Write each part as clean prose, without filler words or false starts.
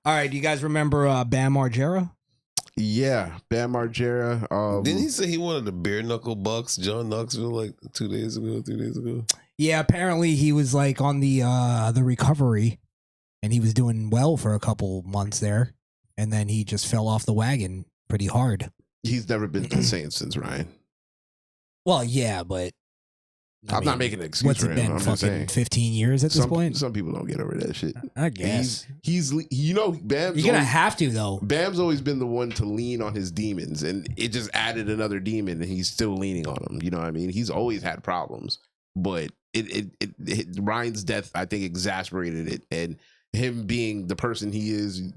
All right, do you guys remember Bam Margera? Yeah, Bam Margera. Didn't he say he wanted the bare knuckle bucks, John Knoxville, like 2 days ago, 3 days ago? Yeah, apparently he was like on the recovery, and he was doing well for a couple months there, and then he just fell off the wagon pretty hard. He's never been the same since Ryan. Well, yeah, but I'm not making an excuse what's for it him. been? I'm just Fucking saying. 15 years at this point. Some people don't get over that shit. I guess he's Bam's. You're gonna have to though. Bam's always been the one to lean on his demons, and it just added another demon, and he's still leaning on them. You know what I mean? He's always had problems, but Ryan's death, I think, exasperated it, and him being the person he is.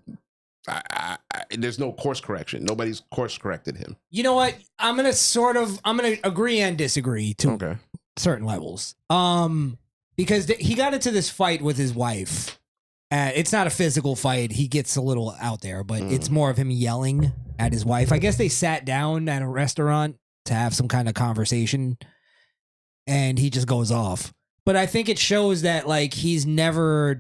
There's no course correction. Nobody's course corrected him. You know what? I'm gonna agree and disagree to certain levels. Because he got into this fight with his wife. It's not a physical fight. He gets a little out there, but it's more of him yelling at his wife. I guess they sat down at a restaurant to have some kind of conversation, and he just goes off. But I think it shows that like he's never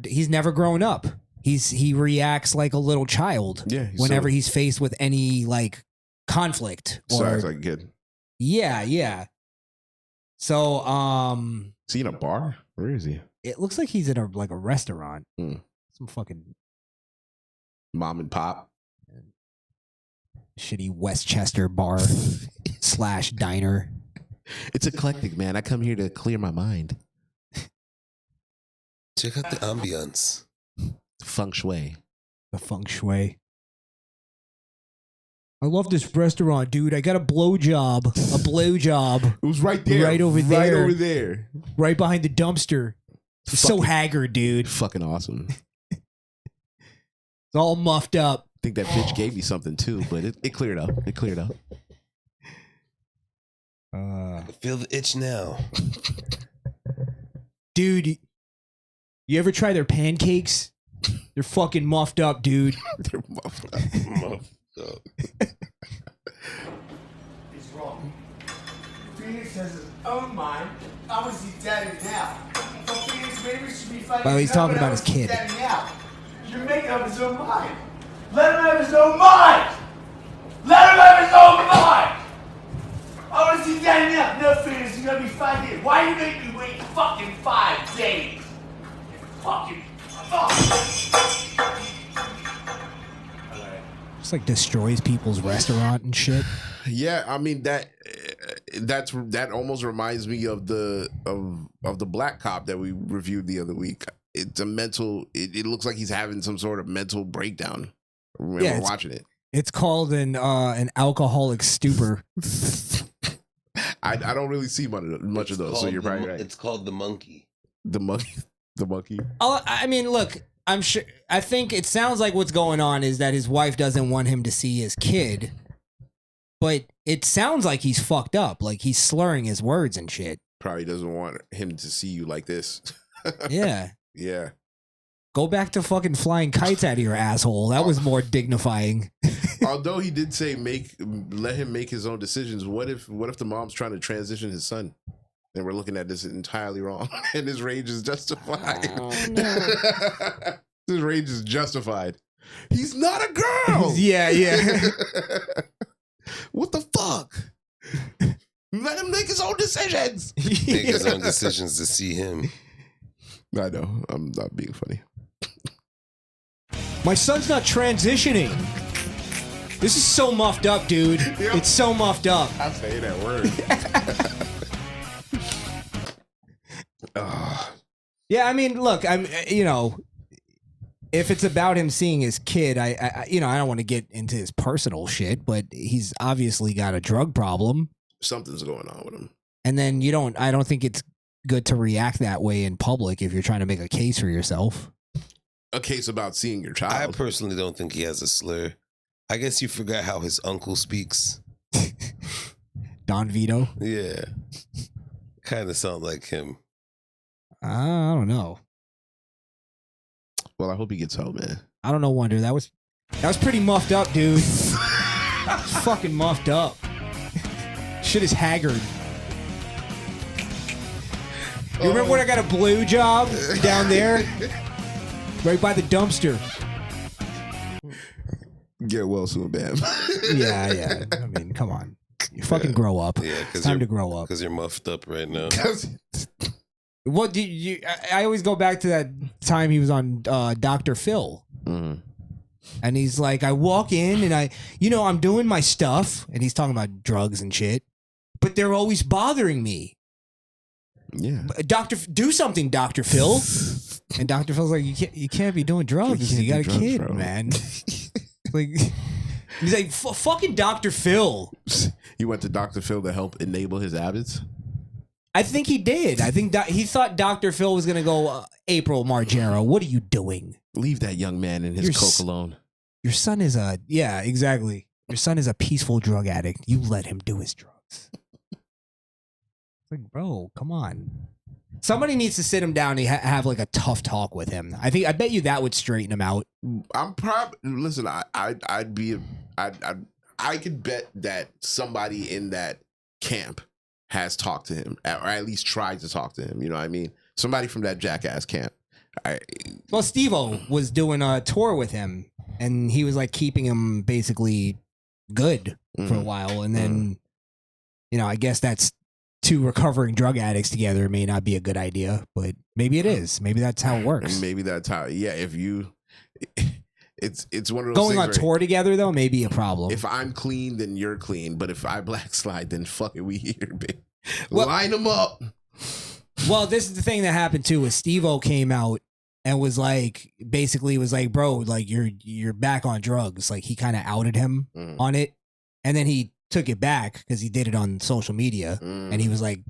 grown up. He reacts like a little child whenever he's faced with any like conflict. Sounds like a kid. Yeah. So is he in a bar? Where is he? It looks like he's in a restaurant. Some fucking mom and pop. Shitty Westchester bar / diner. It's eclectic, man. I come here to clear my mind. Check out the ambience. Feng shui. The feng shui. I love this restaurant, dude. I got a blowjob. It was right there. Right over there. Right over there. Right behind the dumpster. It's so haggard, dude. Fucking awesome. It's all muffed up. I think that bitch gave me something too, but it cleared up. It cleared up. I can feel the itch now. Dude, you ever try their pancakes? They're fucking muffed up, dude. They're muffed up. He's wrong. Phoenix has his own mind. I was his daddy now. So Phoenix, maybe we should be fighting. Well, he's talking about his kid. Daddy now. You're making up his own mind. Let him have his own mind. Let him have his own mind. I was his daddy now. No, Phoenix, you're gonna be 5 days. Why you make me wait fucking 5 days? Fucking fuck. Just like destroys people's restaurant and shit. Yeah, I mean that almost reminds me of the black cop that we reviewed the other week. It's a mental. It looks like he's having some sort of mental breakdown. We're watching it. It's called an alcoholic stupor. I don't really see much of those, so you're probably right. It's called the monkey. The monkey. The monkey. Oh, I mean, look. I'm sure. I think it sounds like what's going on is that his wife doesn't want him to see his kid, but it sounds like he's fucked up. Like he's slurring his words and shit. Probably doesn't want him to see you like this. Yeah. Yeah. Go back to fucking flying kites out of your asshole. That was more dignifying. Although he did say let him make his own decisions. What if the mom's trying to transition his son? And we're looking at this entirely wrong. And his rage is justified. Oh, no. His rage is justified. He's not a girl. Yeah. What the fuck? Let him make his own decisions. Make his own decisions to see him. I know. I'm not being funny. My son's not transitioning. This is so muffed up, dude. Yep. It's so muffed up. I'm saying that word. Yeah, I mean, look, if it's about him seeing his kid, I don't want to get into his personal shit, but he's obviously got a drug problem. Something's going on with him. And then I don't think it's good to react that way in public if you're trying to make a case for yourself. A case about seeing your child. I personally don't think he has a slur. I guess you forgot how his uncle speaks. Don Vito? Yeah. Kind of sound like him. I don't know. Well, I hope he gets home, man. I don't know, Wonder. That was pretty muffed up, dude. It's fucking muffed up. Shit is haggard. You remember when I got a blue job down there? Right by the dumpster. Get well soon, Bam. Yeah. I mean, come on. You fucking grow up. Yeah, it's time to grow up. Because you're muffed up right now. What do you? I always go back to that time he was on Dr. Phil. Mm-hmm. And he's like, I walk in and I'm doing my stuff. And he's talking about drugs and shit. But they're always bothering me. Yeah. Do something, Dr. Phil. And Dr. Phil's like, you can't be doing drugs. You got a kid, bro. Man. Like, he's like, fucking Dr. Phil. He went to Dr. Phil to help enable his habits? I think he did. I think he thought Dr. Phil was going to go, April Margera, what are you doing? Leave that young man and his coke alone. Your son is exactly. Your son is a peaceful drug addict. You let him do his drugs. Like, bro, come on. Somebody needs to sit him down and have like a tough talk with him. I bet you that would straighten him out. I'm probably listen. I could bet that somebody in that camp has talked to him, or at least tried to talk to him. You know what I mean? Somebody from that jackass camp. Well, Steve-O was doing a tour with him, and he was like keeping him basically good for a while, and then I guess that's. Two recovering drug addicts together may not be a good idea, but maybe it is. Maybe that's how it works. And maybe that's how. Yeah, if you, it's one of those going things on tour together though may be a problem. If I'm clean, then you're clean. But if I blackslide, then fuck it, we here, babe. Line them up. Well, this is the thing that happened too. Was Steve-O came out and was like, basically was like, bro, like you're back on drugs. Like he kind of outed him on it, and then he took it back because he did it on social media, and he was like,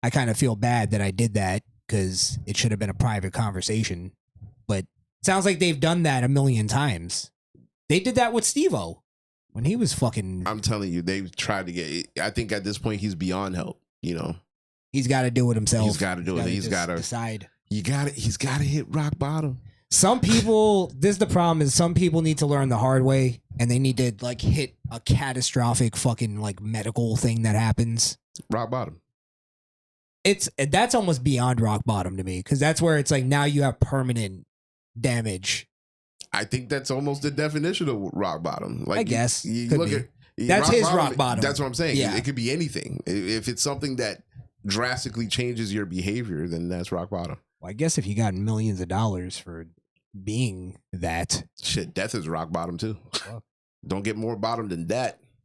I kind of feel bad that I did that because it should have been a private conversation. But it sounds like they've done that a million times. They did that with Steve-O when he was fucking. I'm telling you, they've tried to get. I think at this point he's beyond help. He's got to do it himself. He's got to do it. He's got to decide. He's got to hit rock bottom. Some people, this is the problem, is some people need to learn the hard way, and they need to like hit a catastrophic fucking like medical thing that happens. Rock bottom. That's almost beyond rock bottom to me, because that's where it's like now you have permanent damage. I think that's almost the definition of rock bottom. Like I guess you look at that's his rock bottom. That's what I'm saying. Yeah. It could be anything. If it's something that drastically changes your behavior, then that's rock bottom. Well, I guess if you got millions of dollars for being that, shit, death is rock bottom too. Don't get more bottom than that.